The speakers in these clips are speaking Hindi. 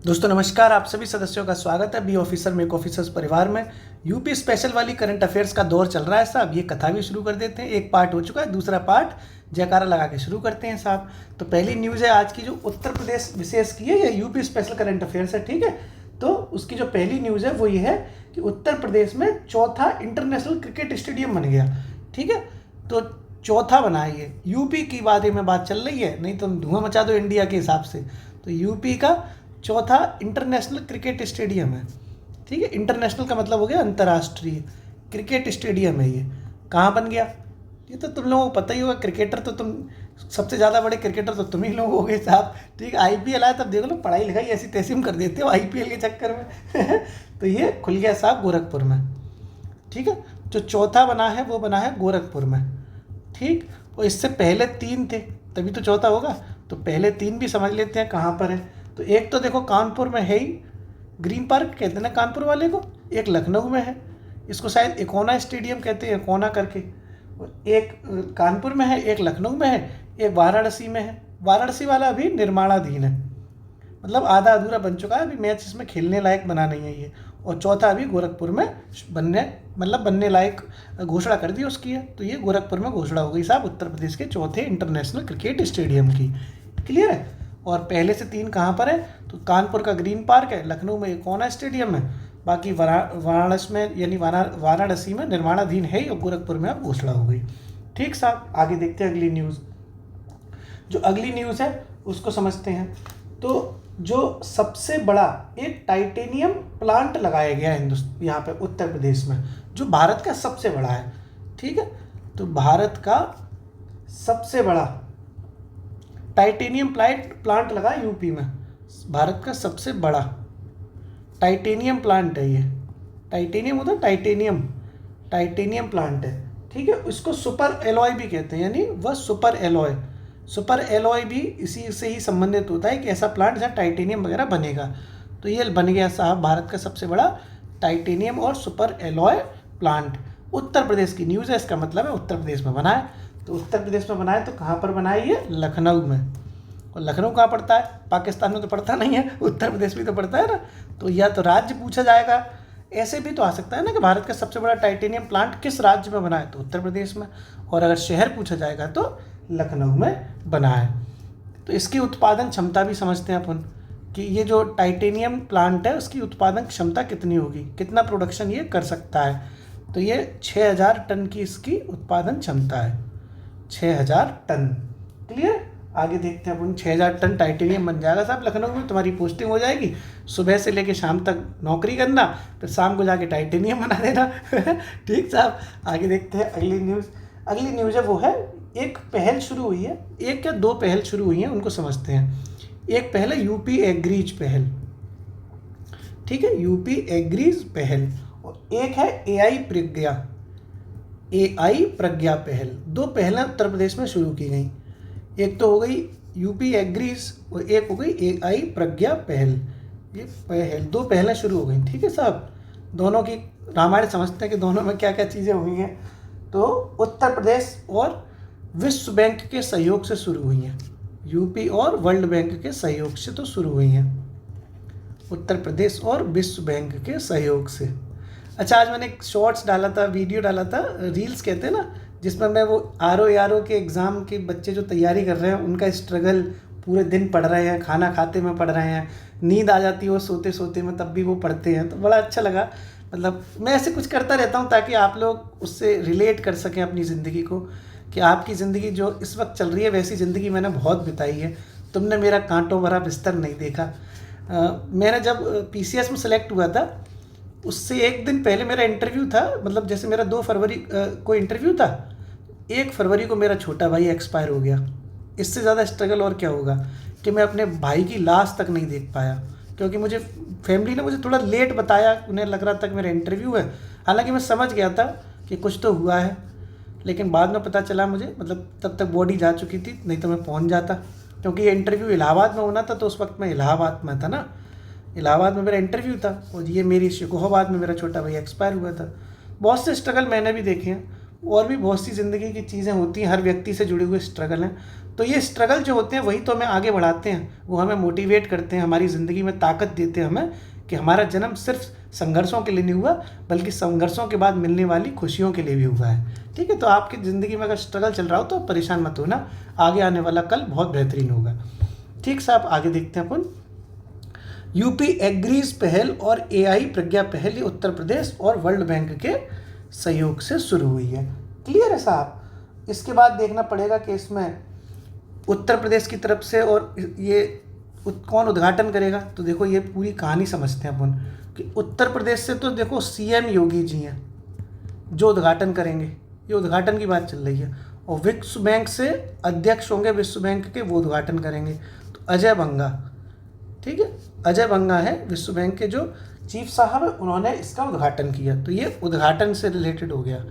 दोस्तों नमस्कार, आप सभी सदस्यों का स्वागत है बी ऑफिसर मेक ऑफिसर्स परिवार में। यूपी स्पेशल वाली करंट अफेयर्स का दौर चल रहा है साहब। ये कथा भी शुरू कर देते हैं। एक पार्ट हो चुका है, दूसरा पार्ट जयकारा लगा के शुरू करते हैं साहब। तो पहली न्यूज़ है आज की, जो उत्तर प्रदेश विशेष की है, ये यूपी स्पेशल करंट अफेयर्स है, ठीक है। तो उसकी जो पहली न्यूज़ है वो ये है कि उत्तर प्रदेश में चौथा इंटरनेशनल क्रिकेट स्टेडियम बन गया, ठीक है। तो चौथा बना है ये, यूपी की बारे में बात चल रही है, नहीं तो धुआं मचा दो इंडिया के हिसाब से। तो यूपी का चौथा इंटरनेशनल क्रिकेट स्टेडियम है, ठीक है। इंटरनेशनल का मतलब हो गया अंतर्राष्ट्रीय क्रिकेट स्टेडियम है ये। कहाँ बन गया ये तो तुम लोगों को पता ही होगा। क्रिकेटर तो तुम सबसे ज़्यादा बड़े क्रिकेटर तो तुम ही लोग हो गए साहब, ठीक है। आईपीएल आया तब देख लो, पढ़ाई लिखाई ऐसी तैसी में कर देते हो आईपीएल के चक्कर में तो ये खुल गया साहब गोरखपुर में, ठीक है। जो चौथा बना है वो बना है गोरखपुर में, ठीक। और इससे पहले तीन थे, तभी तो चौथा होगा। तो पहले तीन भी समझ लेते हैं कहाँ पर है। तो एक तो देखो कानपुर में है ही, ग्रीन पार्क कहते हैं ना कानपुर वाले को। एक लखनऊ में है, इसको शायद इकोना स्टेडियम कहते हैं, इकोना करके। और एक कानपुर में है, एक लखनऊ में है, एक वाराणसी में है। वाराणसी वाला अभी निर्माणाधीन है, मतलब आधा अधूरा बन चुका है, अभी मैच इसमें खेलने लायक बना नहीं है ये। और चौथा अभी गोरखपुर में बनने लायक घोषणा कर दी उसकी है। तो ये गोरखपुर में घोषणा हो गई साहब उत्तर प्रदेश के चौथे इंटरनेशनल क्रिकेट स्टेडियम की। क्लियर है। और पहले से तीन कहाँ पर है, तो कानपुर का ग्रीन पार्क है, लखनऊ में इकोना स्टेडियम है, बाकी वाराणसी में यानी वाराणसी में निर्माणाधीन है और गोरखपुर में अब घोषणा हो गई। ठीक साहब, आगे देखते हैं अगली न्यूज़। जो अगली न्यूज़ है उसको समझते हैं। तो जो सबसे बड़ा एक टाइटेनियम प्लांट लगाया गया है यहाँ पे उत्तर प्रदेश में, जो भारत का सबसे बड़ा है, ठीक है। तो भारत का सबसे बड़ा टाइटेनियम प्लांट लगा यूपी में। भारत का सबसे बड़ा टाइटेनियम प्लांट है ये। टाइटेनियम होता है, टाइटेनियम प्लांट है, ठीक है। इसको सुपर एलॉय भी कहते हैं, यानी वह सुपर एलॉय भी इसी से ही संबंधित होता है कि ऐसा प्लांट जहाँ टाइटेनियम वगैरह बनेगा। तो ये बन गया साहब भारत का सबसे बड़ा टाइटेनियम और super alloy plant. Uttar Pradesh की न्यूज़ है, इसका मतलब है उत्तर प्रदेश में बना है। तो उत्तर प्रदेश में बना है, तो कहाँ पर बना है ये, लखनऊ में। और लखनऊ कहाँ पड़ता है, पाकिस्तान में तो पड़ता नहीं है, उत्तर प्रदेश में तो पड़ता है ना। तो या तो राज्य पूछा जाएगा, ऐसे भी तो आ सकता है ना कि भारत का सबसे बड़ा टाइटेनियम प्लांट किस राज्य में बना है, तो उत्तर प्रदेश में। और अगर शहर पूछा जाएगा तो लखनऊ में बना है। तो इसकी उत्पादन क्षमता भी समझते हैं अपन कि ये जो टाइटेनियम प्लांट है उसकी उत्पादन क्षमता कितनी होगी, कितना प्रोडक्शन ये कर सकता है। तो ये 6000 टन की इसकी उत्पादन क्षमता है, 6000 टन। क्लियर। आगे देखते हैं अपन। 6000 टन टाइटेनियम बन जाएगा साहब लखनऊ में, तुम्हारी पोस्टिंग हो जाएगी। सुबह से लेके शाम तक नौकरी करना, फिर शाम को जाके टाइटेनियम बना देना ठीक साहब। आगे देखते हैं अगली न्यूज़। अगली न्यूज़ है वो है, एक पहल शुरू हुई है, एक या दो पहल शुरू हुई हैं, उनको समझते हैं। एक पहल है यूपी एग्रीज पहल, ठीक है, यूपी एग्रीज पहल। और एक है एआई प्रज्ञा पहल। दो पहलें उत्तर प्रदेश में शुरू की गई। एक तो हो गई यूपी एग्रीज और एक हो गई एआई प्रज्ञा पहल। ये पहल, दो पहलें शुरू हो गई, ठीक है साहब। दोनों की रामायण समझते हैं कि दोनों में क्या क्या चीज़ें हुई हैं। तो उत्तर प्रदेश और विश्व बैंक के सहयोग से शुरू हुई हैं। यूपी और वर्ल्ड बैंक के सहयोग से तो शुरू हुई हैं, उत्तर प्रदेश और विश्व बैंक के सहयोग से। अच्छा, आज मैंने एक शॉर्ट्स डाला था, वीडियो डाला था, रील्स कहते हैं ना, जिसमें मैं वो आरओ के एग्ज़ाम के बच्चे जो तैयारी कर रहे हैं उनका स्ट्रगल, पूरे दिन पढ़ रहे हैं, खाना खाते में पढ़ रहे हैं, नींद आ जाती है वो सोते सोते में, तब भी वो पढ़ते हैं। तो बड़ा अच्छा लगा। मतलब मैं ऐसे कुछ करता रहता हूँ ताकि आप लोग उससे रिलेट कर सकें अपनी ज़िंदगी को, कि आपकी ज़िंदगी जो इस वक्त चल रही है वैसी ज़िंदगी मैंने बहुत बिताई है। तुमने मेरा कांटों भरा बिस्तर नहीं देखा। मैंने जब पीसीएस में सेलेक्ट हुआ था, उससे एक दिन पहले मेरा इंटरव्यू था। मतलब जैसे मेरा 2 फरवरी को इंटरव्यू था, 1 फरवरी को मेरा छोटा भाई एक्सपायर हो गया। इससे ज़्यादा स्ट्रगल और क्या होगा कि मैं अपने भाई की लाश तक नहीं देख पाया, क्योंकि मुझे फैमिली ने मुझे थोड़ा लेट बताया। उन्हें लग रहा था कि मेरा इंटरव्यू है, हालांकि मैं समझ गया था कि कुछ तो हुआ है, लेकिन बाद में पता चला मुझे, मतलब तब तक बॉडी जा चुकी थी, नहीं तो मैं पहुंच जाता। क्योंकि ये इंटरव्यू इलाहाबाद में होना था, तो उस वक्त मैं इलाहाबाद में था ना, इलाहाबाद में मेरा इंटरव्यू था। और ये मेरी शिकोहाबाद में मेरा छोटा भाई एक्सपायर हुआ था। बहुत से स्ट्रगल मैंने भी देखे हैं, और भी बहुत सी ज़िंदगी की चीज़ें होती हैं, हर व्यक्ति से जुड़े हुए स्ट्रगल हैं। तो ये स्ट्रगल जो होते हैं वही तो हमें आगे बढ़ाते हैं, वो हमें मोटिवेट करते हैं, हमारी ज़िंदगी में ताकत देते हैं हमें कि हमारा जन्म सिर्फ संघर्षों के लिए नहीं हुआ बल्कि संघर्षों के बाद मिलने वाली खुशियों के लिए भी हुआ है। ठीक है, तो आपकी ज़िंदगी में अगर स्ट्रगल चल रहा हो तो परेशान मत होना, आगे आने वाला कल बहुत बेहतरीन होगा। ठीक साहब, आगे देखते हैं अपन। यूपी एग्रीज पहल और एआई प्रज्ञा पहल ये उत्तर प्रदेश और वर्ल्ड बैंक के सहयोग से शुरू हुई है। क्लियर है साहब। इसके बाद देखना पड़ेगा कि इसमें उत्तर प्रदेश की तरफ से और ये कौन उद्घाटन करेगा। तो देखो ये पूरी कहानी समझते हैं अपन कि उत्तर प्रदेश से तो देखो सीएम योगी जी हैं जो उद्घाटन करेंगे, ये उद्घाटन की बात चल रही है। और विश्व बैंक से अध्यक्ष होंगे विश्व बैंक के, वो उद्घाटन करेंगे। तो अजय बंगा, ठीक है, अजय बंगा है विश्व बैंक के जो चीफ साहब है, उन्होंने इसका उद्घाटन किया। तो ये उद्घाटन से रिलेटेड हो गया।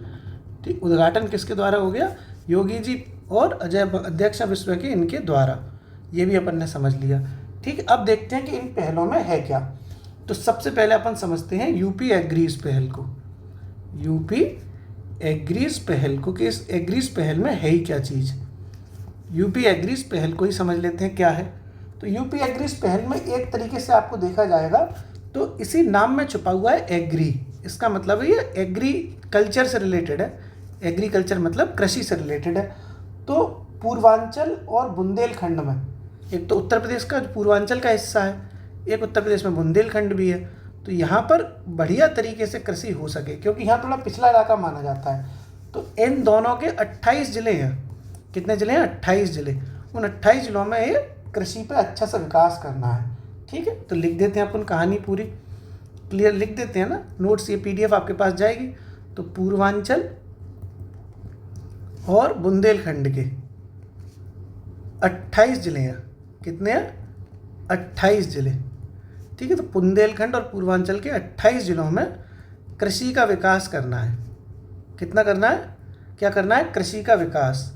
ठीक, उद्घाटन किसके द्वारा हो गया? योगी जी और अजय अध्यक्ष विश्व बैंक के, इनके द्वारा। ये भी अपन ने समझ लिया। ठीक है, अब देखते हैं कि इन पहलों में है क्या। तो सबसे पहले अपन समझते हैं यूपी एग्रीज पहल को। यूपी एग्रीज पहल को कि इस एग्रीज पहल में है ही क्या चीज़। यूपी एग्रीज पहल को ही समझ लेते हैं क्या है। तो यूपी एग्रीज पहल में एक तरीके से आपको देखा जाएगा तो इसी नाम में छुपा हुआ है एग्री। इसका मतलब है ये एग्रीकल्चर से रिलेटेड है। एग्रीकल्चर मतलब कृषि से रिलेटेड है। तो पूर्वांचल और बुंदेलखंड में, एक तो उत्तर प्रदेश का पूर्वांचल का हिस्सा है, एक उत्तर प्रदेश में बुंदेलखंड भी है। तो यहाँ पर बढ़िया तरीके से कृषि हो सके, क्योंकि यहाँ थोड़ा पिछड़ा इलाका माना जाता है। तो इन दोनों के 28 ज़िले हैं। कितने ज़िले हैं? 28 ज़िले। उन 28 ज़िलों में ये कृषि पे अच्छा सा विकास करना है। ठीक है, तो लिख देते हैं अपन कहानी पूरी क्लियर लिख देते हैं ना। नोट्स, ये पीडीएफ आपके पास जाएगी। तो पूर्वांचल और बुंदेलखंड के 28 ज़िले हैं। कितने हैं? 28 ज़िले। ठीक है, तो बुंदेलखंड और पूर्वांचल के 28 ज़िलों में कृषि का विकास करना है। कितना करना है? क्या करना है? कृषि का विकास।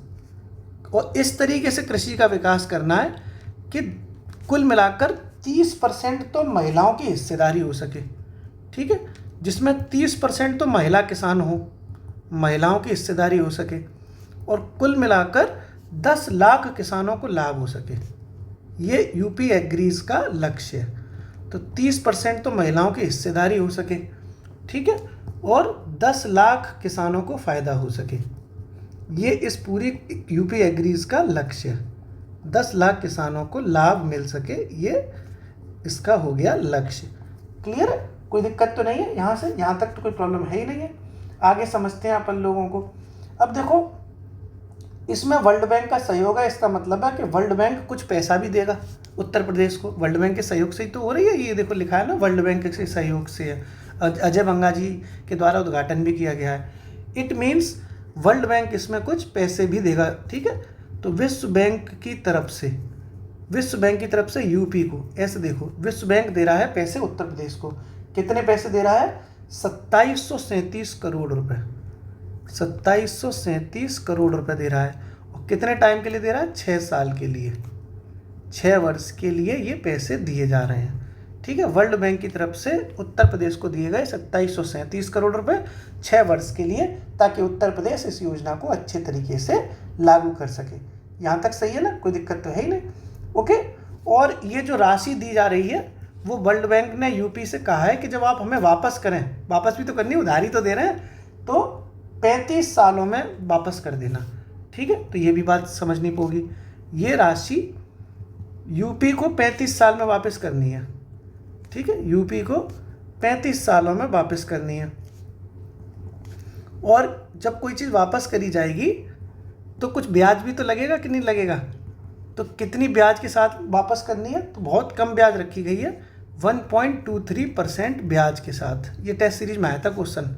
और इस तरीके से कृषि का विकास करना है कि कुल मिलाकर 30% तो महिलाओं की हिस्सेदारी हो सके। ठीक है, जिसमें 30% तो महिला किसान हो, महिलाओं की हिस्सेदारी हो सके, और कुल मिलाकर 10 लाख किसानों को लाभ हो सके। ये यूपी एग्रीज का लक्ष्य है। तो 30% तो महिलाओं की हिस्सेदारी हो सके, ठीक है, और 10 लाख किसानों को फ़ायदा हो सके। ये इस पूरी यूपी एग्रीज का लक्ष्य है। 10 लाख किसानों को लाभ मिल सके, ये इसका हो गया लक्ष्य। क्लियर है? कोई दिक्कत तो नहीं है यहाँ से? यहाँ तक तो कोई प्रॉब्लम है ही नहीं है। आगे समझते हैं अपन लोगों को। अब देखो, इसमें वर्ल्ड बैंक का सहयोग है। इसका मतलब है कि वर्ल्ड बैंक कुछ पैसा भी देगा उत्तर प्रदेश को। वर्ल्ड बैंक के सहयोग से ही तो हो रही है। ये देखो लिखा है ना, वर्ल्ड बैंक के सहयोग से है। अजय बंगा जी के द्वारा उद्घाटन भी किया गया है। इट मीन्स वर्ल्ड बैंक इसमें कुछ पैसे भी देगा। ठीक है, तो विश्व बैंक की तरफ से यूपी को, ऐसे देखो, विश्व बैंक दे रहा है पैसे उत्तर प्रदेश को। कितने पैसे दे रहा है? 2737 करोड़ रुपए। 2737 करोड़ रुपए दे रहा है। और कितने टाइम के लिए दे रहा है? 6 साल के लिए, 6 वर्ष के लिए ये पैसे दिए जा रहे हैं। ठीक है, वर्ल्ड बैंक की तरफ से उत्तर प्रदेश को दिए गए 2737 करोड़ रुपए 6 वर्ष के लिए, ताकि उत्तर प्रदेश इस योजना को अच्छे तरीके से लागू कर सके। यहाँ तक सही है ना? कोई दिक्कत तो है ही नहीं। ओके, और ये जो राशि दी जा रही है वो वर्ल्ड बैंक ने यूपी से कहा है कि जब आप हमें वापस करें, वापस भी तो करनी, उधारी तो दे रहे हैं, तो 35 सालों में वापस कर देना। ठीक है, तो ये भी बात समझनी पड़ेगी। ये राशि यूपी को 35 साल में वापस करनी है। ठीक है, यूपी को 35 सालों में वापस करनी है। और जब कोई चीज़ वापस करी जाएगी तो कुछ ब्याज भी तो लगेगा कि नहीं लगेगा? तो कितनी ब्याज के साथ वापस करनी है? तो बहुत कम ब्याज रखी गई है, 1.23% ब्याज के साथ। ये टेस्ट सीरीज में आया था क्वेश्चन।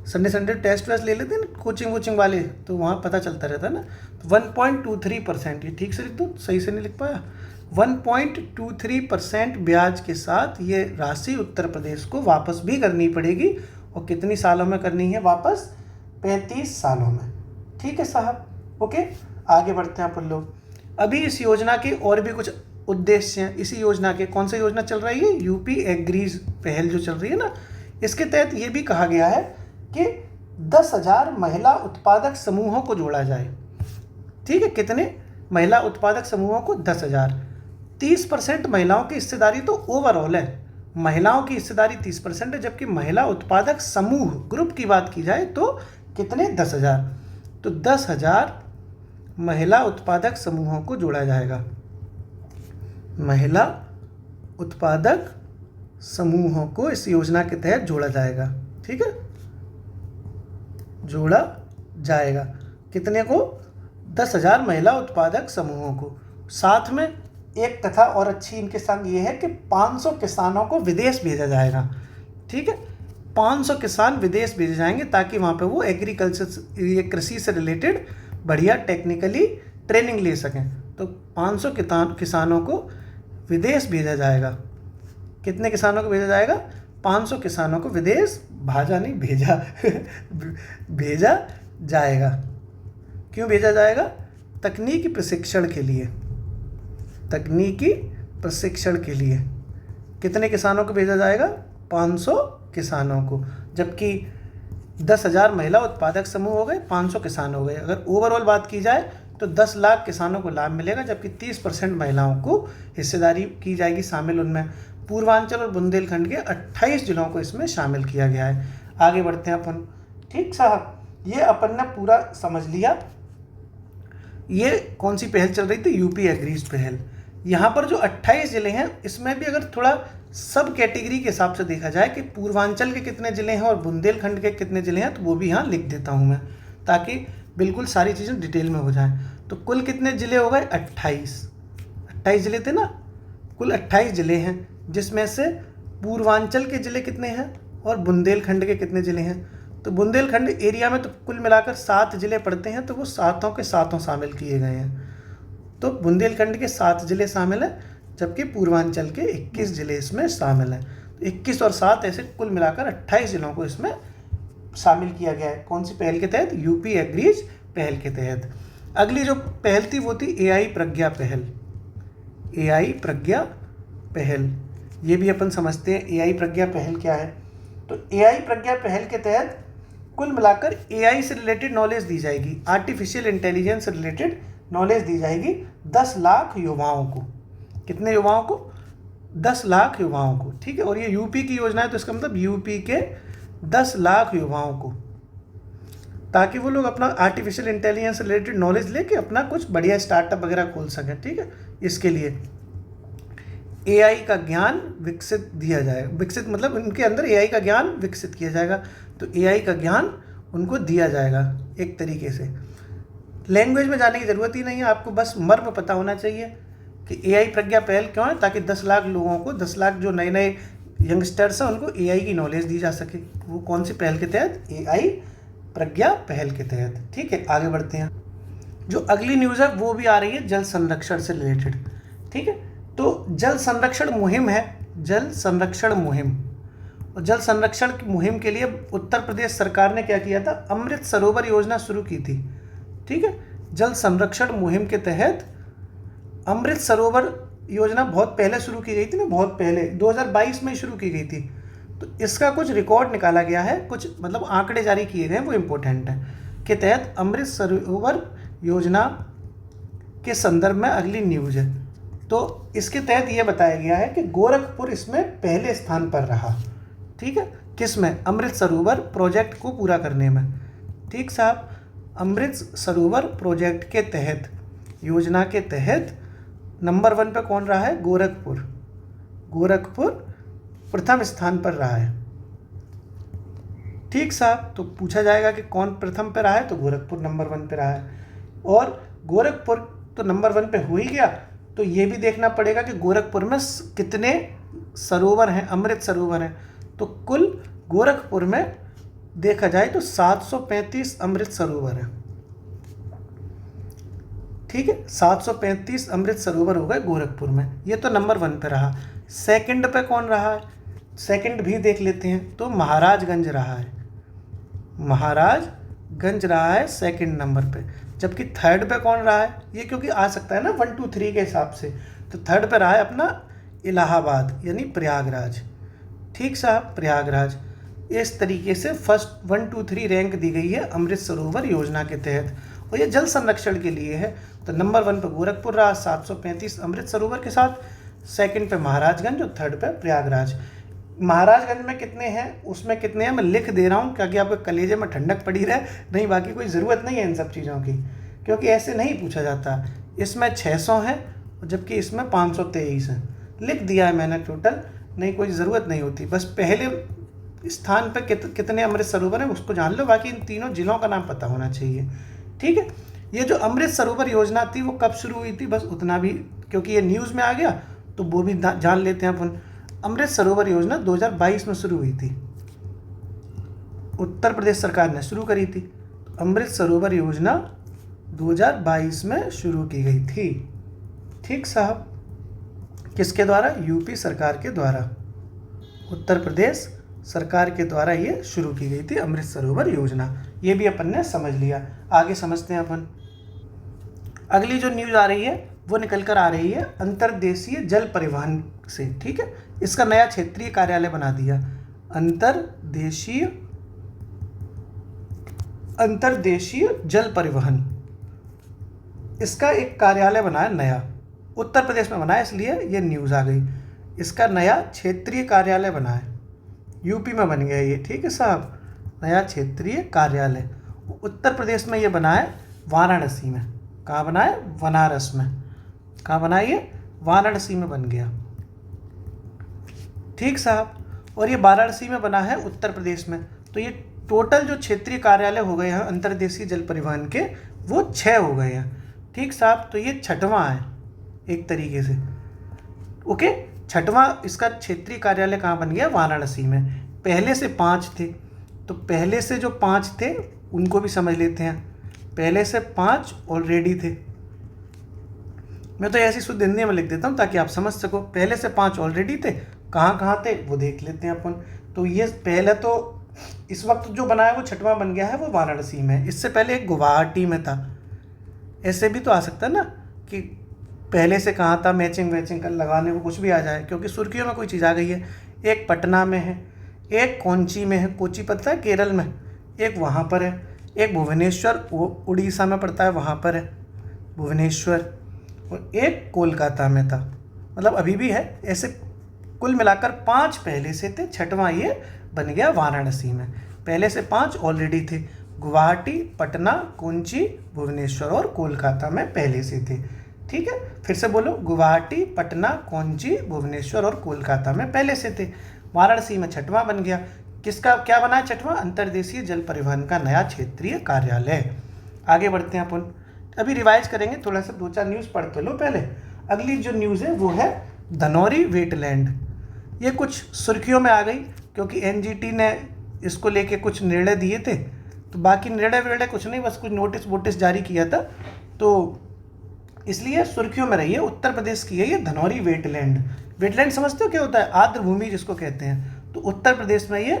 संडे टेस्ट वेस्ट ले लेते हैं ना कोचिंग वाले, तो वहाँ पता चलता रहता है ना। 1.23%, ये ठीक से लिख दो, सही से नहीं लिख पाया। 1.23% ब्याज के साथ ये राशि उत्तर प्रदेश को वापस भी करनी पड़ेगी। और कितनी सालों में करनी है वापस? 35 सालों में। ठीक है साहब, ओके, आगे बढ़ते हैं अपन लोग। अभी इस योजना के और भी कुछ उद्देश्य हैं। इसी योजना के, कौन सी योजना चल रही है? यूपी एग्रीज पहल जो चल रही है ना, इसके तहत ये भी कहा गया है कि 10,000 महिला उत्पादक समूहों को जोड़ा जाए। ठीक है, कितने? महिला उत्पादक समूहों को 10,000। 30% महिलाओं की हिस्सेदारी तो ओवरऑल है, महिलाओं की हिस्सेदारी 30% है, जबकि महिला उत्पादक समूह ग्रुप की बात की जाए तो कितने, 10,000। तो 10,000 महिला उत्पादक समूहों को जोड़ा जाएगा, महिला उत्पादक समूहों को इस योजना के तहत जोड़ा जाएगा। ठीक है, जोड़ा जाएगा कितने को, 10,000 महिला उत्पादक समूहों को। साथ में एक कथा और अच्छी इनके संग ये है कि 500 किसानों को विदेश भेजा जाएगा। ठीक है, 500 किसान विदेश भेजे जाएंगे ताकि वहाँ पे वो एग्रीकल्चर, ये कृषि से रिलेटेड बढ़िया टेक्निकली ट्रेनिंग ले सकें। तो 500 किसानों को विदेश भेजा जाएगा। कितने किसानों को भेजा जाएगा, 500 किसानों को विदेश, भाजा नहीं भेजा भेजा जाएगा। क्यों भेजा जाएगा, तकनीकी प्रशिक्षण के लिए, तकनीकी प्रशिक्षण के लिए। कितने किसानों को भेजा जाएगा, 500 किसानों को, जबकि 10,000 महिला उत्पादक समूह हो गए, 500 किसान हो गए। अगर ओवरऑल बात की जाए तो 10 लाख किसानों को लाभ मिलेगा, जबकि 30% महिलाओं को हिस्सेदारी की जाएगी शामिल। उनमें पूर्वांचल और बुंदेलखंड के 28 जिलों को इसमें शामिल किया गया है। आगे बढ़ते हैं अपन। ठीक साहब, ये अपन ने पूरा समझ लिया। ये कौन सी पहल चल रही थी, यूपी एग्रीज पहल। यहाँ पर जो 28 ज़िले हैं इसमें भी अगर थोड़ा सब कैटेगरी के हिसाब से देखा जाए कि पूर्वांचल के कितने ज़िले हैं और बुंदेलखंड के कितने ज़िले हैं, तो वो भी यहाँ लिख देता हूँ मैं, ताकि बिल्कुल सारी चीज़ें डिटेल में हो जाएं। तो कुल कितने ज़िले हो गए, 28 ज़िले थे ना, कुल 28 ज़िले हैं, जिसमें से पूर्वांचल के ज़िले कितने हैं और बुंदेलखंड के कितने ज़िले हैं। तो बुंदेलखंड एरिया में तो कुल मिलाकर 7 ज़िले पड़ते हैं, तो वो 7 के 7 शामिल किए गए हैं। तो बुंदेलखंड के 7 ज़िले शामिल हैं, जबकि पूर्वांचल के 21 ज़िले इसमें शामिल हैं। तो 21 और 7 ऐसे कुल मिलाकर 28 ज़िलों को इसमें शामिल किया गया है। कौन सी पहल के तहत, यूपी एग्रीज पहल के तहत। अगली जो पहल थी वो थी एआई प्रज्ञा पहल। एआई प्रज्ञा पहल, ये भी अपन समझते हैं एआई प्रज्ञा पहल क्या है। तो एआई प्रज्ञा पहल के तहत कुल मिलाकर एआई से रिलेटेड नॉलेज दी जाएगी, आर्टिफिशियल इंटेलिजेंस से रिलेटेड नॉलेज दी जाएगी 10 लाख युवाओं को। कितने युवाओं को, 10 लाख युवाओं को। ठीक है, और ये यूपी की योजना है, तो इसका मतलब यूपी के 10 लाख युवाओं को, ताकि वो लोग अपना आर्टिफिशियल इंटेलिजेंस से रिलेटेड नॉलेज लेके अपना कुछ बढ़िया स्टार्टअप वगैरह खोल सकें। ठीक है, इसके लिए एआई का ज्ञान विकसित दिया जाएगा। विकसित मतलब उनके अंदर एआई का ज्ञान विकसित किया जाएगा, तो एआई का ज्ञान उनको दिया जाएगा एक तरीके से। लैंग्वेज में जाने की ज़रूरत ही नहीं है, आपको बस मर्म पता होना चाहिए कि एआई प्रज्ञा पहल क्यों है, ताकि 10 लाख लोगों को, 10 लाख जो नए नए यंगस्टर्स हैं उनको एआई की नॉलेज दी जा सके। वो कौन सी पहल के तहत, एआई प्रज्ञा पहल के तहत। ठीक है, आगे बढ़ते हैं। जो अगली न्यूज़ है वो भी आ रही है जल संरक्षण से रिलेटेड। ठीक है, तो जल संरक्षण मुहिम है, जल संरक्षण मुहिम। और जल संरक्षण की मुहिम के लिए उत्तर प्रदेश सरकार ने क्या किया था, अमृत सरोवर योजना शुरू की थी। ठीक है, जल संरक्षण मुहिम के तहत अमृत सरोवर योजना बहुत पहले शुरू की गई थी ना, बहुत पहले 2022 में शुरू की गई थी। तो इसका कुछ रिकॉर्ड निकाला गया है, कुछ मतलब आंकड़े जारी किए गए हैं, वो इम्पोर्टेंट है। के तहत अमृत सरोवर योजना के संदर्भ में अगली न्यूज़ है। तो इसके तहत ये बताया गया है कि गोरखपुर इसमें पहले स्थान पर रहा। ठीक है, किस में, अमृत सरोवर प्रोजेक्ट को पूरा करने में। ठीक साहब, अमृत सरोवर प्रोजेक्ट के तहत, योजना के तहत नंबर 1 पे कौन रहा है, गोरखपुर। गोरखपुर प्रथम स्थान पर रहा है। ठीक साहब, तो पूछा जाएगा कि कौन प्रथम पे रहा है, तो गोरखपुर नंबर 1 पे रहा है। और गोरखपुर तो नंबर 1 पे हो ही गया, तो ये भी देखना पड़ेगा कि गोरखपुर में कितने सरोवर हैं, अमृत सरोवर हैं। तो कुल गोरखपुर में देखा जाए तो 735 अमृत सरोवर हैं। ठीक है, 735 अमृत सरोवर हो गए गोरखपुर में। ये तो नंबर 1 पे रहा। सेकंड पे कौन रहा है, सेकंड भी देख लेते हैं, तो महाराजगंज रहा है। महाराजगंज रहा है सेकंड नंबर पे। जबकि थर्ड पे कौन रहा है, ये क्योंकि आ सकता है ना 1 2 3 के हिसाब से, तो थर्ड पे रहा है अपना इलाहाबाद यानी प्रयागराज। ठीक साहब, प्रयागराज। इस तरीके से फर्स्ट 1 2 3 रैंक दी गई है अमृत सरोवर योजना के तहत। और ये जल संरक्षण के लिए है। तो नंबर 1 पे गोरखपुर रहा 735 अमृत सरोवर के साथ, सेकंड पे महाराजगंज और थर्ड पे प्रयागराज। महाराजगंज में कितने हैं, उसमें कितने हैं मैं लिख दे रहा हूँ ताकि आपके कलेजे में ठंडक पड़ी रहे, नहीं बाकी कोई ज़रूरत नहीं है इन सब चीज़ों की, क्योंकि ऐसे नहीं पूछा जाता। इसमें 600 हैं जबकि इसमें 523 हैं, लिख दिया है मैंने टोटल, नहीं कोई ज़रूरत नहीं होती, बस पहले स्थान पर कितने अमृत सरोवर हैं उसको जान लो, बाकी इन तीनों जिलों का नाम पता होना चाहिए। ठीक है, ये जो अमृत सरोवर योजना थी वो कब शुरू हुई थी, बस उतना भी, क्योंकि ये न्यूज़ में आ गया तो वो भी जान लेते हैं अपन। अमृत सरोवर योजना 2022 में शुरू हुई थी, उत्तर प्रदेश सरकार ने शुरू करी थी। अमृत सरोवर योजना 2022 में शुरू की गई थी। ठीक साहब, किसके द्वारा, यूपी सरकार के द्वारा, उत्तर प्रदेश सरकार के द्वारा ये शुरू की गई थी अमृत सरोवर योजना। ये भी अपन ने समझ लिया। आगे समझते हैं अपन। अगली जो न्यूज़ आ रही है वो निकल कर आ रही है अंतर्देशीय जल परिवहन से। ठीक है, इसका नया क्षेत्रीय कार्यालय बना दिया। अंतर्देशीय जल परिवहन, इसका एक कार्यालय बनाया नया, उत्तर प्रदेश में बनाया, इसलिए ये न्यूज़ आ गई। इसका नया क्षेत्रीय कार्यालय बना है, यूपी में बन गया ये। ठीक है साहब, नया क्षेत्रीय कार्यालय उत्तर प्रदेश में ये बना है वाराणसी में। कहाँ बना है, बनारस में। कहाँ बना है ये, वाराणसी में बन गया। ठीक साहब, और ये वाराणसी में बना है उत्तर प्रदेश में। तो ये टोटल जो क्षेत्रीय कार्यालय हो गए हैं अंतर्देशीय जल परिवहन के, वो 6 हो गए हैं। ठीक साहब, तो ये 6वां है एक तरीके से। ओके, 6वां इसका क्षेत्रीय कार्यालय कहाँ बन गया, वाराणसी में। पहले से 5 थे, तो पहले से जो 5 थे उनको भी समझ लेते हैं। पहले से 5 ऑलरेडी थे, मैं तो ऐसी शुद्ध हिंदी में लिख देता हूँ ताकि आप समझ सको। पहले से 5 ऑलरेडी थे, कहाँ कहाँ थे वो देख लेते हैं अपन। तो ये पहले तो इस वक्त जो बना है वो 6वां बन गया है, वो वाराणसी में। इससे पहले एक गुवाहाटी में था। ऐसे भी तो आ सकता है ना कि पहले से कहाँ था, मैचिंग कर लगाने को कुछ भी आ जाए, क्योंकि सुर्खियों में कोई चीज़ आ गई है। एक पटना में है, एक कोंची में है, कोची पता है केरल में, एक वहाँ पर है, एक भुवनेश्वर उड़ीसा में पड़ता है वहाँ पर है भुवनेश्वर, और एक कोलकाता में था, मतलब अभी भी है। ऐसे कुल मिलाकर 5 पहले से थे, 6वां ये बन गया वाराणसी में। पहले से 5 ऑलरेडी थे, गुवाहाटी, पटना, कोंची, भुवनेश्वर और कोलकाता में पहले से थे। ठीक है, फिर से बोलो, गुवाहाटी, पटना, कोंची, भुवनेश्वर और कोलकाता में पहले से थे। वाराणसी में 6वां बन गया। किसका क्या बना है 6वां, अंतर्देशीय जल परिवहन का नया क्षेत्रीय कार्यालय। आगे बढ़ते हैं अपन, अभी रिवाइज करेंगे, थोड़ा सा 2-4 न्यूज़ पढ़ तो लो पहले। अगली जो न्यूज़ है वो है धनौरी वेटलैंड। ये कुछ सुर्खियों में आ गई क्योंकि एनजीटी ने इसको लेके कुछ निर्णय दिए थे, तो बाकी निर्णय कुछ नहीं, बस कुछ नोटिस जारी किया था, तो इसलिए सुर्खियों में रही है। उत्तर प्रदेश की है ये धनौरी वेटलैंड। वेटलैंड समझते हो क्या होता है, आर्द्र भूमि जिसको कहते हैं। तो उत्तर प्रदेश में ये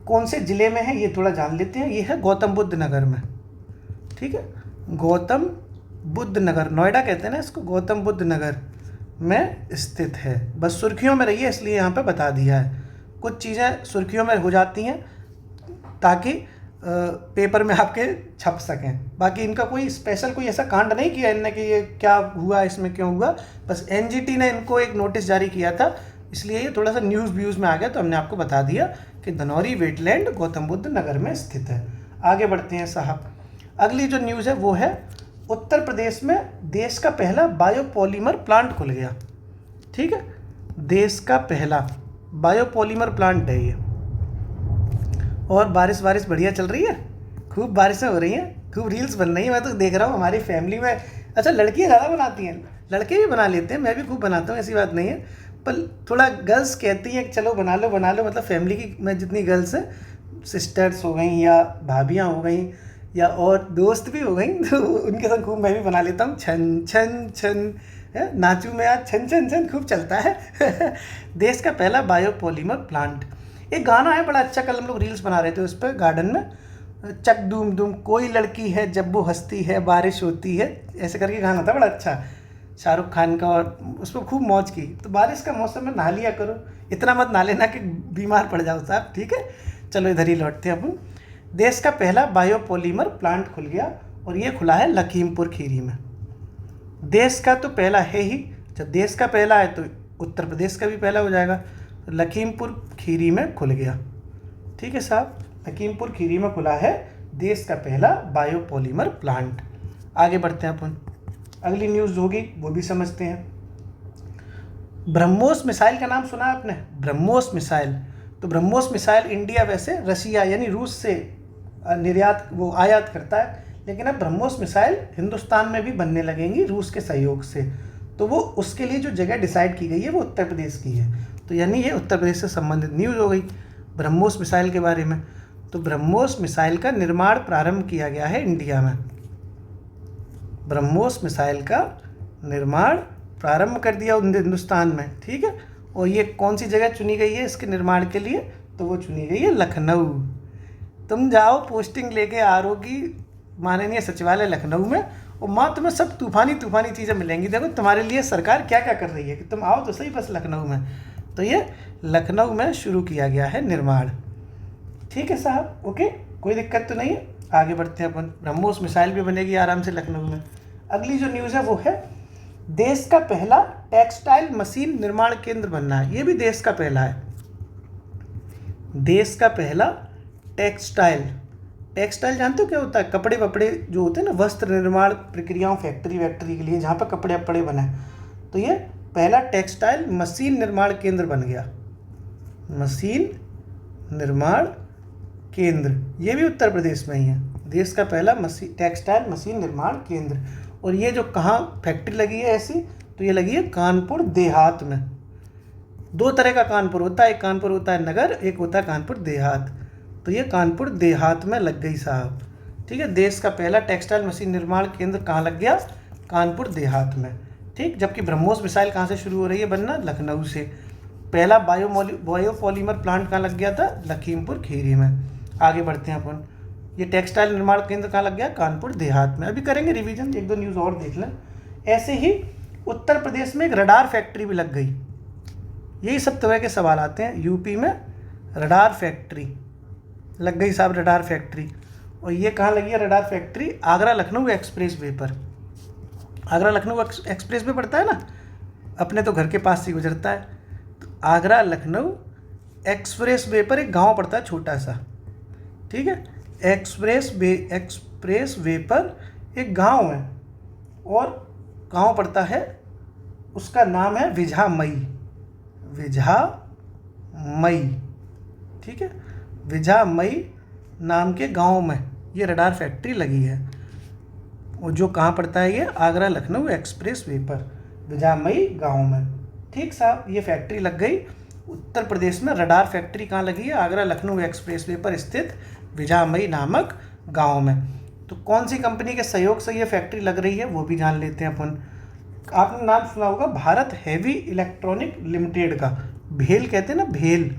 कौन से ज़िले में है ये थोड़ा जान लेते हैं। ये है गौतम बुद्ध नगर में। ठीक है, गौतम बुद्ध नगर, नोएडा कहते हैं ना इसको, गौतम बुद्ध नगर में स्थित है। बस सुर्खियों में रही है इसलिए यहाँ पे बता दिया है। कुछ चीज़ें सुर्खियों में हो जाती हैं ताकि पेपर में आपके छप सकें, बाकी इनका कोई स्पेशल कोई ऐसा कांड नहीं किया इनने कि ये क्या हुआ, इसमें क्यों हुआ, बस एनजीटी ने इनको एक नोटिस जारी किया था, इसलिए ये थोड़ा सा व्यूज़ में आ गया, तो हमने आपको बता दिया कि धनौरी वेटलैंड गौतम बुद्ध नगर में स्थित है। आगे बढ़ते हैं साहब, अगली जो न्यूज़ है वो है उत्तर प्रदेश में देश का पहला बायोपॉलीमर प्लांट खुल गया। ठीक है, देश का पहला बायोपॉलीमर प्लांट है ये। और बारिश बढ़िया चल रही है, खूब बारिशें हो रही हैं, खूब रील्स बन रही हैं। मैं तो देख रहा हूँ हमारी फैमिली में, अच्छा लड़कियाँ ज़्यादा बनाती हैं, लड़के भी बना लेते हैं, मैं भी खूब बनाता हूँ, ऐसी बात नहीं है, पर थोड़ा गर्ल्स कहती हैं कि चलो बना लो, मतलब फैमिली की में जितनी गर्ल्स हैं, सिस्टर्स हो गई या भाभियाँ हो गई या और दोस्त भी हो गई, तो उनके साथ खूब मैं भी बना लेता हूँ। छन छन छन नाचू में आज छन छन छन खूब चलता है। देश का पहला बायोपॉलीमर प्लांट, एक गाना है बड़ा अच्छा, कल हम लोग रील्स बना रहे थे उस पर गार्डन में, चक दूम दूम कोई लड़की है जब वो हंसती है बारिश होती है, ऐसे करके गाना था बड़ा अच्छा, शाहरुख खान का, और उस पर खूब मौज की। तो बारिश का मौसम में नहा लिया करो, इतना मत नहा लेना कि बीमार पड़ जाओ साहब। ठीक है, चलो इधर ही लौटते हैं अपन। देश का पहला बायोपॉलीमर प्लांट खुल गया और ये खुला है लखीमपुर खीरी में। देश का तो पहला है ही, जब देश का पहला है तो उत्तर प्रदेश का भी पहला हो जाएगा। तो लखीमपुर खीरी में खुल गया। ठीक है साहब, लखीमपुर खीरी में खुला है देश का पहला बायोपॉलीमर प्लांट। आगे बढ़ते हैं अपन, अगली न्यूज़ होगी वो भी समझते हैं। ब्रह्मोस मिसाइल का नाम सुना आपने? ब्रह्मोस मिसाइल, तो ब्रह्मोस मिसाइल इंडिया वैसे रशिया यानी रूस से निर्यात वो आयात करता है, लेकिन अब ब्रह्मोस मिसाइल हिंदुस्तान में भी बनने लगेंगी रूस के सहयोग से। तो वो उसके लिए जो जगह डिसाइड की गई है वो उत्तर प्रदेश की है। तो यानी ये उत्तर प्रदेश से संबंधित न्यूज़ हो गई ब्रह्मोस मिसाइल के बारे में। तो ब्रह्मोस मिसाइल का निर्माण प्रारंभ किया गया है इंडिया में। ब्रह्मोस मिसाइल का निर्माण प्रारंभ कर दिया हिंदुस्तान में। ठीक है, और ये कौन सी जगह चुनी गई है इसके निर्माण के लिए? तो वो चुनी गई है लखनऊ। तुम जाओ पोस्टिंग लेके RO की माननीय सचिवालय लखनऊ में, और माँ तुम्हें सब तूफानी तूफानी चीज़ें मिलेंगी। देखो तुम्हारे लिए सरकार क्या क्या कर रही है कि तुम आओ तो सही बस लखनऊ में। तो ये लखनऊ में शुरू किया गया है निर्माण। ठीक है साहब, ओके, कोई दिक्कत तो नहीं है। आगे बढ़ते हैं अपन, ब्रह्मोस मिसाइल भी बनेगी आराम से लखनऊ में। अगली जो न्यूज़ है वो है देश का पहला टेक्सटाइल मशीन निर्माण केंद्र बनना है। ये भी देश का पहला है, देश का पहला टेक्सटाइल जानते हो क्या होता है? कपड़े वपड़े जो होते हैं ना, वस्त्र निर्माण प्रक्रियाओं, फैक्ट्री वैक्ट्री के लिए जहाँ पर कपड़े वपड़े बने, तो ये पहला टेक्सटाइल मशीन निर्माण केंद्र बन गया। मशीन निर्माण केंद्र, ये भी उत्तर प्रदेश में ही है, देश का पहला टेक्सटाइल मशीन निर्माण केंद्र। और ये जो कहाँ फैक्ट्री लगी है ऐसी, तो ये लगी है कानपुर देहात में। दो तरह का कानपुर होता है, एक कानपुर होता है नगर, एक होता है कानपुर देहात। तो ये कानपुर देहात में लग गई साहब। ठीक है, देश का पहला टेक्सटाइल मशीन निर्माण केंद्र कहाँ लग गया? कानपुर देहात में। ठीक, जबकि ब्रह्मोस मिसाइल कहाँ से शुरू हो रही है बनना? लखनऊ से। पहला बायोपॉलीमर प्लांट कहाँ लग गया था? लखीमपुर खीरी में। आगे बढ़ते हैं अपन, ये टेक्सटाइल निर्माण केंद्र कहाँ लग गया? कानपुर देहात में। अभी करेंगे रिवीजन, एक दो न्यूज़ और देख लें। ऐसे ही उत्तर प्रदेश में एक रडार फैक्ट्री भी लग गई। यही सब तरह के सवाल आते हैं। यूपी में रडार फैक्ट्री लग गई साहब, रडार फैक्ट्री। और ये कहाँ लगी है radar factory? Agra Lucknow express way पर। आगरा लखनऊ एक्सप्रेस वे पड़ता है ना, अपने तो घर के पास से गुजरता है। तो आगरा लखनऊ एक्सप्रेस वे पर एक गांव पड़ता है छोटा सा। ठीक है, एक्सप्रेस वे पर एक गांव है, और गांव पड़ता है, उसका नाम है विझामई। ठीक है, विझामई नाम के गांव में ये रडार फैक्ट्री लगी है। और जो कहाँ पड़ता है? ये आगरा लखनऊ एक्सप्रेस वे पर, विझामई गांव में। ठीक साहब, ये फैक्ट्री लग गई उत्तर प्रदेश में। रडार फैक्ट्री कहाँ लगी है? आगरा लखनऊ एक्सप्रेस वे पर स्थित विझामई नामक गांव में। तो कौन सी कंपनी के सहयोग से ये फैक्ट्री लग रही है वो भी जान लेते हैं अपन। आपने नाम सुना होगा भारत हेवी इलेक्ट्रॉनिक लिमिटेड का, भेल कहते हैं ना, भेल,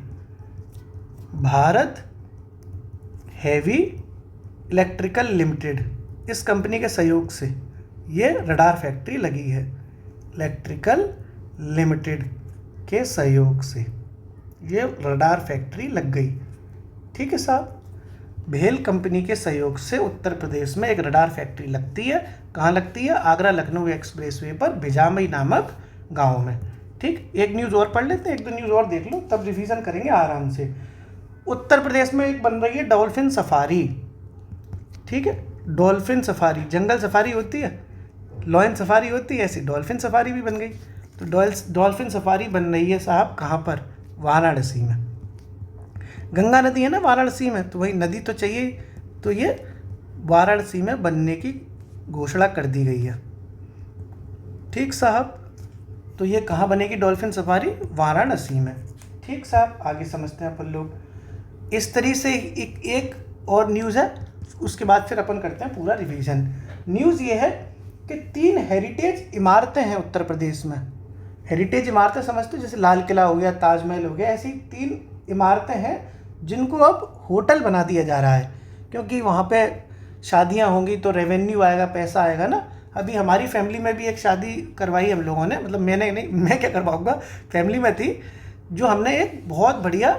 भारत हेवी इलेक्ट्रिकल लिमिटेड, इस कंपनी के सहयोग से ये रडार फैक्ट्री लगी है। इलेक्ट्रिकल लिमिटेड के सहयोग से ये रडार फैक्ट्री लग गई। ठीक है साहब, भेल कंपनी के सहयोग से उत्तर प्रदेश में एक रडार फैक्ट्री लगती है। कहाँ लगती है? आगरा लखनऊ एक्सप्रेसवे पर विझामई नामक गांव में। ठीक, एक न्यूज़ और पढ़ लेते हैं, एक दो न्यूज़ और देख लो, तब रिवीजन करेंगे आराम से। उत्तर प्रदेश में एक बन रही है डॉल्फिन सफारी। ठीक है, डॉल्फिन सफारी, जंगल सफारी होती है, लॉयन सफारी होती है, ऐसी डॉल्फिन सफारी भी बन गई। तो डॉल्फिन सफारी बन रही है साहब कहाँ पर? वाराणसी में। गंगा नदी है ना वाराणसी में, तो वही नदी तो चाहिए, तो ये वाराणसी में बनने की घोषणा कर दी गई है। ठीक साहब, तो ये कहाँ बनेगी डॉल्फिन सफारी? वाराणसी में। ठीक साहब, आगे समझते हैं अपन लोग। इस तरीके से एक और न्यूज़ है, उसके बाद फिर अपन करते हैं पूरा रिवीजन। न्यूज़ ये है कि 3 हेरिटेज इमारतें हैं उत्तर प्रदेश में। हेरिटेज इमारतें समझते हो, जैसे लाल किला हो गया, ताजमहल हो गया, ऐसी 3 इमारतें हैं जिनको अब होटल बना दिया जा रहा है, क्योंकि वहाँ पे शादियाँ होंगी तो रेवेन्यू आएगा, पैसा आएगा ना। अभी हमारी फैमिली में भी एक शादी करवाई हम लोगों ने, मतलब मैंने नहीं, मैं क्या करवाऊँगा, फैमिली में थी, जो हमने एक बहुत बढ़िया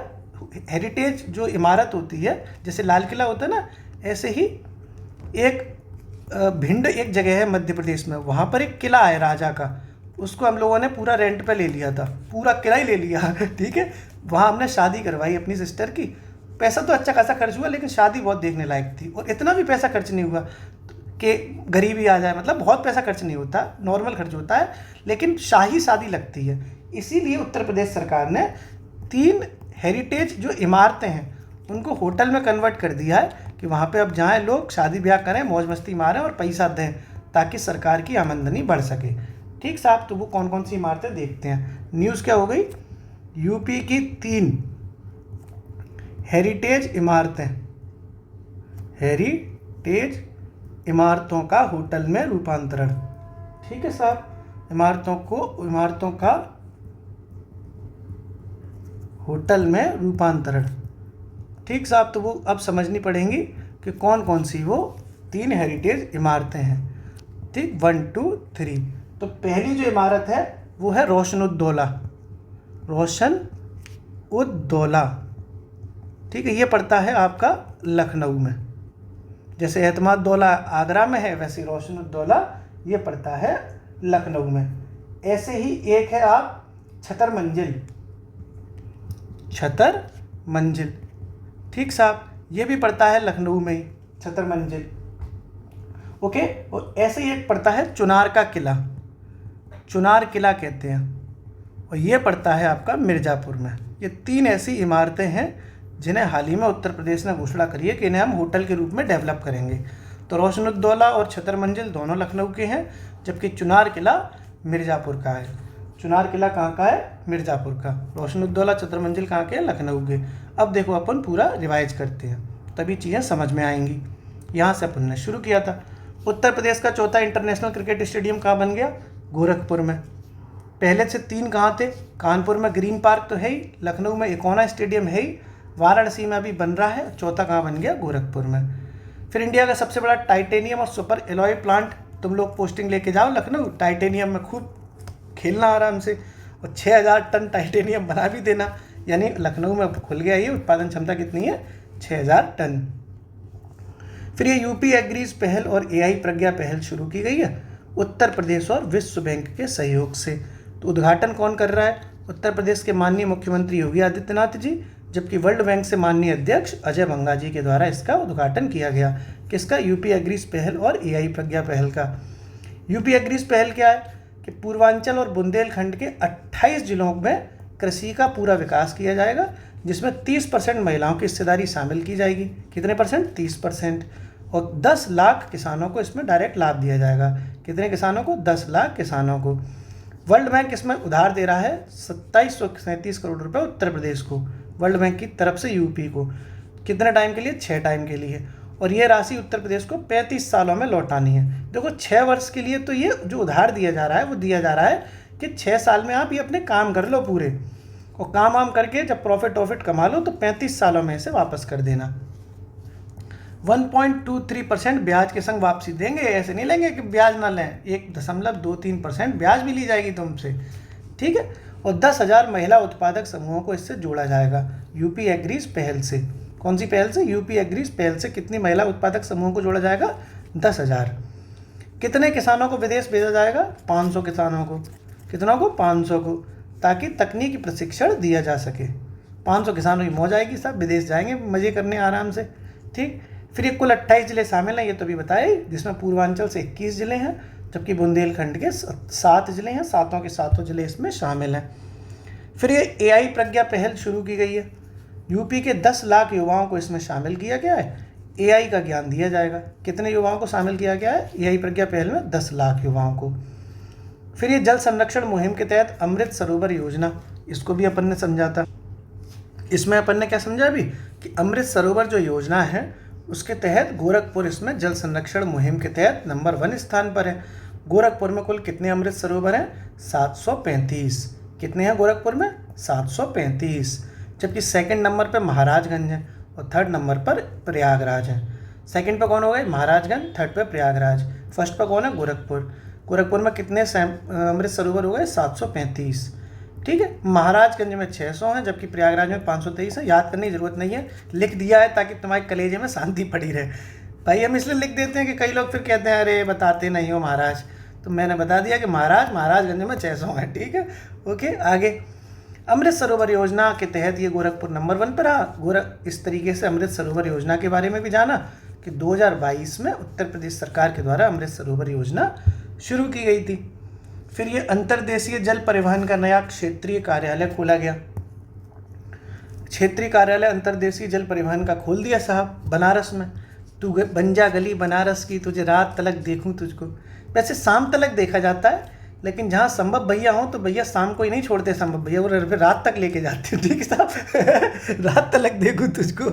हेरिटेज जो इमारत होती है, जैसे लाल किला होता है ना, ऐसे ही एक भिंड एक जगह है मध्य प्रदेश में, वहाँ पर एक किला है राजा का, उसको हम लोगों ने पूरा रेंट पे ले लिया था, पूरा किला ही ले लिया ठीक है। वहाँ हमने शादी करवाई अपनी सिस्टर की। पैसा तो अच्छा खासा खर्च हुआ, लेकिन शादी बहुत देखने लायक थी, और इतना भी पैसा खर्च नहीं हुआ कि गरीबी आ जाए, मतलब बहुत पैसा खर्च नहीं होता, नॉर्मल खर्च होता है, लेकिन शाही शादी लगती है। इसीलिए उत्तर प्रदेश सरकार ने 3 हेरिटेज जो इमारतें हैं उनको होटल में कन्वर्ट कर दिया है कि वहाँ पे अब जाएँ लोग, शादी ब्याह करें, मौज मस्ती मारें और पैसा दें, ताकि सरकार की आमदनी बढ़ सके। ठीक साहब, तो वो कौन कौन सी इमारतें देखते हैं। न्यूज़ क्या हो गई, यूपी की 3 हेरिटेज इमारतें, हेरिटेज इमारतों का होटल में रूपांतरण। ठीक है साहब, इमारतों का होटल में रूपांतरण। ठीक साहब, तो वो अब समझनी पड़ेंगी कि कौन कौन सी वो 3 हेरिटेज इमारतें हैं। ठीक, 1 2 3। तो पहली जो इमारत है वो है रोशन-उद-दौला, रोशन-उद-दौला। ठीक है, ये पड़ता है आपका लखनऊ में। जैसे एतमाद-दौला आगरा में है, वैसे रोशन-उद-दौला ये पड़ता है लखनऊ में। ऐसे ही एक है आप छतर मंजिल। ठीक साहब, ये भी पड़ता है लखनऊ में ही, छतर मंजिल। ओके, और ऐसे ही एक पड़ता है चुनार का किला, चुनार किला कहते हैं, और ये पड़ता है आपका मिर्ज़ापुर में। ये 3 ऐसी इमारतें हैं जिन्हें हाल ही में उत्तर प्रदेश ने घोषणा करी है कि इन्हें हम होटल के रूप में डेवलप करेंगे। तो रोशन-उद-दौला और छतर मंजिल दोनों लखनऊ के हैं, जबकि चुनार किला मिर्ज़ापुर का है। चुनार किला कहाँ का है, मिर्ज़ापुर का। रोशन-उद-दौला, छतर मंजिल कहाँ के हैं, लखनऊ के। अब देखो अपन पूरा रिवाइज करते हैं, तभी चीज़ें समझ में आएंगी। यहाँ से अपन ने शुरू किया था। उत्तर प्रदेश का चौथा इंटरनेशनल क्रिकेट स्टेडियम कहाँ बन गया, गोरखपुर में। पहले से 3 कहाँ थे, कानपुर में ग्रीन पार्क तो है ही, लखनऊ में इकोना स्टेडियम है ही, वाराणसी में अभी बन रहा है, चौथा कहाँ बन गया, गोरखपुर में। फिर इंडिया का सबसे बड़ा टाइटेनियम और सुपर एलॉय प्लांट, तुम लोग पोस्टिंग लेके जाओ लखनऊ, टाइटेनियम में खूब खेलना आराम से, और 6000 टन टाइटेनियम बना भी देना, यानी लखनऊ में खुल गया। ये उत्पादन क्षमता कितनी है, 6000 टन। फिर ये यूपी एग्रीज पहल और एआई प्रज्ञा पहल शुरू की गई है उत्तर प्रदेश और विश्व बैंक के सहयोग से। तो उद्घाटन कौन कर रहा है, उत्तर प्रदेश के माननीय मुख्यमंत्री योगी आदित्यनाथ जी, जबकि वर्ल्ड बैंक से माननीय अध्यक्ष अजय बंगा जी के द्वारा इसका उद्घाटन किया गया। किसका, यूपी एग्रीज पहल और एआई प्रज्ञा पहल का। यूपी एग्रीज पहल क्या है कि पूर्वांचल और बुंदेलखंड के 28 जिलों में कृषि का पूरा विकास किया जाएगा, जिसमें 30% महिलाओं की हिस्सेदारी शामिल की जाएगी। कितने परसेंट, 30%। और 10 लाख किसानों को इसमें डायरेक्ट लाभ दिया जाएगा। कितने किसानों को, 10 लाख किसानों को। वर्ल्ड बैंक इसमें उधार दे रहा है 2737 करोड़ रुपए उत्तर प्रदेश को, वर्ल्ड बैंक की तरफ से यूपी को। कितने टाइम के लिए, 6 टाइम के लिए। और ये राशि उत्तर प्रदेश को 35 सालों में लौटानी है। देखो 6 वर्ष के लिए तो ये जो उधार दिया जा रहा है वो दिया जा रहा है कि 6 साल में आप ये अपने काम कर लो पूरे, और काम वाम करके जब प्रॉफिट कमा लो तो 35 सालों में इसे वापस कर देना। 1.23% ब्याज के संग वापसी देंगे, ऐसे नहीं लेंगे कि ब्याज ना लें, 1.23% ब्याज भी ली जाएगी तुमसे। ठीक है, और 10,000 महिला उत्पादक समूहों को इससे जोड़ा जाएगा यूपी एग्रीज पहल से। कौन सी पहल से, यूपी एग्रीज पहल से कितनी महिला उत्पादक समूहों को जोड़ा जाएगा, 10,000। कितने किसानों को विदेश भेजा जाएगा, 500 किसानों को। कितनों को, 500 को, ताकि तकनीकी प्रशिक्षण दिया जा सके। 500 किसानों की मौज आएगी, सब विदेश जाएंगे मज़े करने आराम से। ठीक, फिर ये कुल 28 जिले शामिल हैं, ये तो भी बताए, जिसमें पूर्वांचल से 21 जिले हैं, जबकि बुंदेलखंड के 7 जिले हैं, 7 के 7 जिले इसमें शामिल हैं। फिर ये एआई प्रज्ञा पहल शुरू की गई है, यूपी के 10 लाख युवाओं को इसमें शामिल किया गया है, एआई का ज्ञान दिया जाएगा। कितने युवाओं को शामिल किया गया है एआई प्रज्ञा पहल में, 10 लाख युवाओं को। फिर ये जल संरक्षण मुहिम के तहत अमृत सरोवर योजना, इसको भी अपन ने समझा था। इसमें अपन ने क्या समझा अभी कि अमृत सरोवर जो योजना है उसके तहत गोरखपुर इसमें जल संरक्षण मुहिम के तहत नंबर 1 स्थान पर है। गोरखपुर में कुल कितने अमृत सरोवर हैं, 735। कितने हैं गोरखपुर में, 735। जबकि सेकंड नंबर पर महाराजगंज है और थर्ड नंबर पर प्रयागराज है। सेकंड पे कौन हो गए, महाराजगंज, थर्ड पे प्रयागराज, फर्स्ट पे कौन है, गोरखपुर। गोरखपुर में कितने अमृत सरोवर हो गए, 735। ठीक है, महाराजगंज में 600 हैं, जबकि प्रयागराज में 523 है। याद करने की जरूरत नहीं है, लिख दिया है ताकि तुम्हारे कलेजे में शांति पड़ी रहे। भाई हम इसलिए लिख देते हैं कि कई लोग फिर कहते हैं अरे बताते नहीं हो महाराज, तो मैंने बता दिया कि महाराजगंज में 600 है। ठीक है, ओके। आगे, अमृत सरोवर योजना के तहत ये गोरखपुर नंबर 1 पर रहा। इस तरीके से अमृत सरोवर योजना के बारे में भी जाना कि 2022 में उत्तर प्रदेश सरकार के द्वारा अमृत सरोवर योजना शुरू की गई थी। फिर ये अंतर्देशीय जल परिवहन का नया क्षेत्रीय कार्यालय खोला गया। क्षेत्रीय कार्यालय अंतर्देशीय जल परिवहन का खोल दिया साहब बनारस में। तू बन जा गली बनारस की, तुझे रात तलक देखूं तुझको। वैसे शाम तलक देखा जाता है, लेकिन जहाँ संभव भैया हो तो भैया शाम को ही नहीं छोड़ते संभव भैया, वो फिर रात तक लेके जाते हैं। ठीक साहब रात तलक देखूं तुझको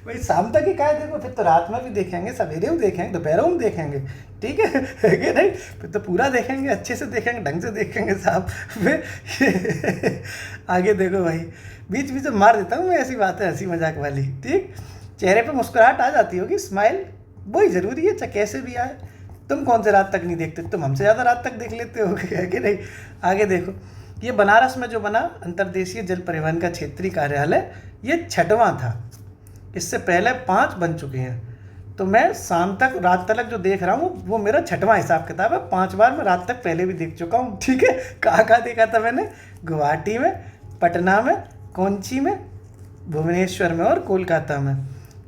भाई शाम तक ही क्या देखो, फिर तो रात में भी देखेंगे, सवेरे में देखेंगे, दोपहरों में देखेंगे। ठीक है कि नहीं? फिर तो पूरा देखेंगे, अच्छे से देखेंगे, ढंग से देखेंगे साहब। फिर आगे देखो भाई, बीच बीच में मार देता हूँ मैं ऐसी बातें हंसी मजाक वाली। ठीक, चेहरे पे मुस्कुराहट आ जाती होगी, स्माइल वही ज़रूरी है, चाहे कैसे भी आए। तुम कौन से रात तक नहीं देखते, तुम हमसे ज़्यादा रात तक देख लेते हो, है कि नहीं? आगे देखो, ये बनारस में जो बना अंतर्देशीय जल परिवहन का क्षेत्रीय कार्यालय, ये 6वां था। इससे पहले 5 बन चुके हैं। तो मैं शाम तक रात तक जो देख रहा हूँ वो मेरा 6वां हिसाब किताब है। 5 बार मैं रात तक पहले भी देख चुका हूँ। ठीक है, कहाँ देखा था मैंने? गुवाहाटी में, पटना में, कोच्चि में, भुवनेश्वर में और कोलकाता में।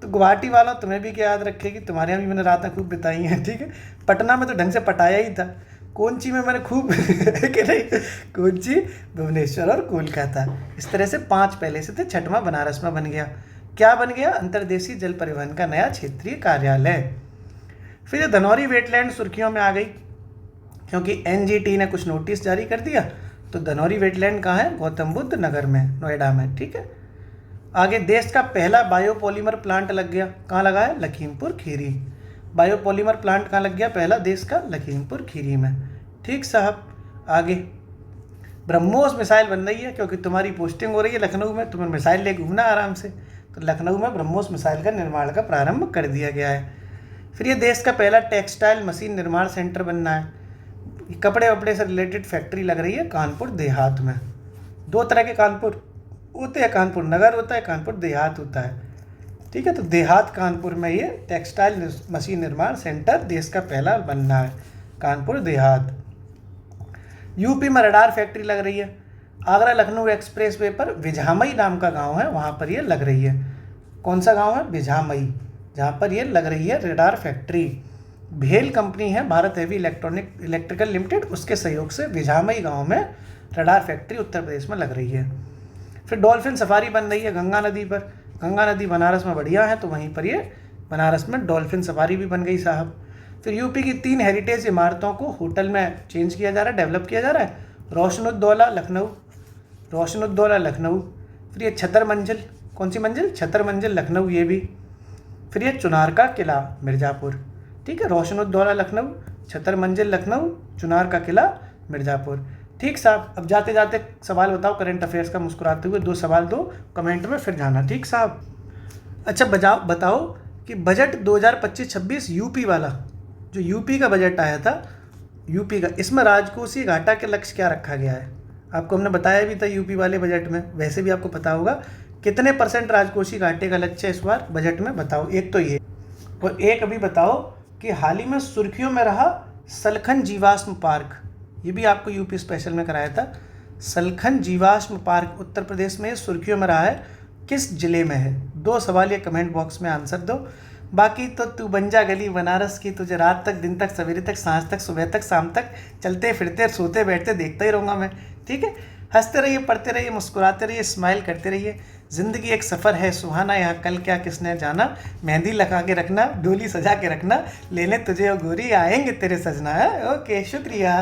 तो गुवाहाटी वाला तुम्हें भी क्या याद रखेगी, तुम्हारे यहाँ भी मैंने रातें खूब बिताई हैं। ठीक है, पटना में तो ढंग से पटाया ही था, कोच्चि में मैंने खूब कि नहीं, कोच्चि, भुवनेश्वर और कोलकाता। इस तरह से 5 पहले से थे, 6वां बनारस में बन गया। क्या बन गया? अंतर्देशीय जल परिवहन का नया क्षेत्रीय कार्यालय। फिर ये धनौरी वेटलैंड सुर्खियों में आ गई, क्योंकि एनजीटी ने कुछ नोटिस जारी कर दिया। तो धनौरी वेटलैंड कहाँ है? गौतम बुद्ध नगर में, नोएडा में। ठीक है, आगे, देश का पहला बायोपॉलीमर प्लांट लग गया। कहाँ लगा है? लखीमपुर खीरी। बायोपॉलीमर प्लांट कहाँ लग गया? पहला देश का लखीमपुर खीरी में। ठीक साहब, आगे, ब्रह्मोस मिसाइल बन रही है, क्योंकि तुम्हारी पोस्टिंग हो रही है लखनऊ में, तुम्हें मिसाइल ले घूमना आराम से। तो लखनऊ में ब्रह्मोस मिसाइल का निर्माण का प्रारंभ कर दिया गया है। फिर ये देश का पहला टेक्सटाइल मशीन निर्माण सेंटर बनना है। कपड़े वपड़े से रिलेटेड फैक्ट्री लग रही है कानपुर देहात में। 2 तरह के कानपुर होते हैं, कानपुर नगर होता है, कानपुर देहात होता है। ठीक है, तो देहात कानपुर में ये टेक्सटाइल मशीन निर्माण सेंटर देश का पहला बनना है, कानपुर देहात। यूपी में रडार फैक्ट्री लग रही है। आगरा लखनऊ एक्सप्रेस वे पर बिझामई नाम का गांव है, वहाँ पर ये लग रही है। कौन सा गांव है? बिझामई, जहाँ पर ये लग रही है रडार फैक्ट्री। भेल कंपनी है, भारत हेवी इलेक्ट्रिकल लिमिटेड, उसके सहयोग से बिझामई गांव में रडार फैक्ट्री उत्तर प्रदेश में लग रही है। फिर डॉल्फिन सफारी बन रही है गंगा नदी पर। गंगा नदी बनारस में बढ़िया है, तो वहीं पर ये बनारस में डॉल्फिन सफारी भी बन गई साहब। फिर यूपी की 3 हेरिटेज इमारतों को होटल में चेंज किया जा रहा है, डेवलप किया जा रहा है। रोशनुद्दौला लखनऊ, रोशनुद्दौला लखनऊ। फिर ये छतर मंजिल, कौन सी मंजिल? छतर मंजिल लखनऊ, ये भी। फिर ये चुनार का किला मिर्ज़ापुर। ठीक है, रोशनुद्दौला लखनऊ, छतर मंजिल लखनऊ, चुनार का किला मिर्ज़ापुर। ठीक साहब, अब जाते जाते सवाल बताओ करंट अफेयर्स का, मुस्कुराते हुए 2 सवाल दो कमेंट में, फिर जाना। ठीक साहब, अच्छा बताओ कि बजट 2025-26 यूपी वाला, जो यूपी का बजट आया था यूपी का, इसमें राजकोषीय घाटा के लक्ष्य क्या रखा गया है? आपको हमने बताया भी था यूपी वाले बजट में, वैसे भी आपको पता होगा। कितने % राजकोषीय घाटे का लक्ष्य है इस बार बजट में, बताओ। एक तो ये, और एक अभी बताओ कि हाल ही में सुर्खियों में रहा सलखन जीवाश्म पार्क, ये भी आपको यूपी स्पेशल में कराया था। सलखन जीवाश्म पार्क उत्तर प्रदेश में सुर्खियों में रहा है, किस जिले में है? 2 सवाल ये कमेंट बॉक्स में आंसर दो। बाकी तो तू बन जा गली बनारस की, तुझे रात तक, दिन तक, सवेरे तक, सांझ तक, सुबह तक, शाम तक चलते फिरते सोते बैठते देखता ही रहूँगा मैं। ठीक है, हंसते रहिए, पढ़ते रहिए, मुस्कुराते रहिए, स्माइल करते रहिए। ज़िंदगी एक सफ़र है सुहाना, यहाँ कल क्या किसने जाना। मेहंदी लगा के रखना, डोली सजा के रखना, लेने तुझे और गोरी आएंगे तेरे सजना है। ओके, शुक्रिया।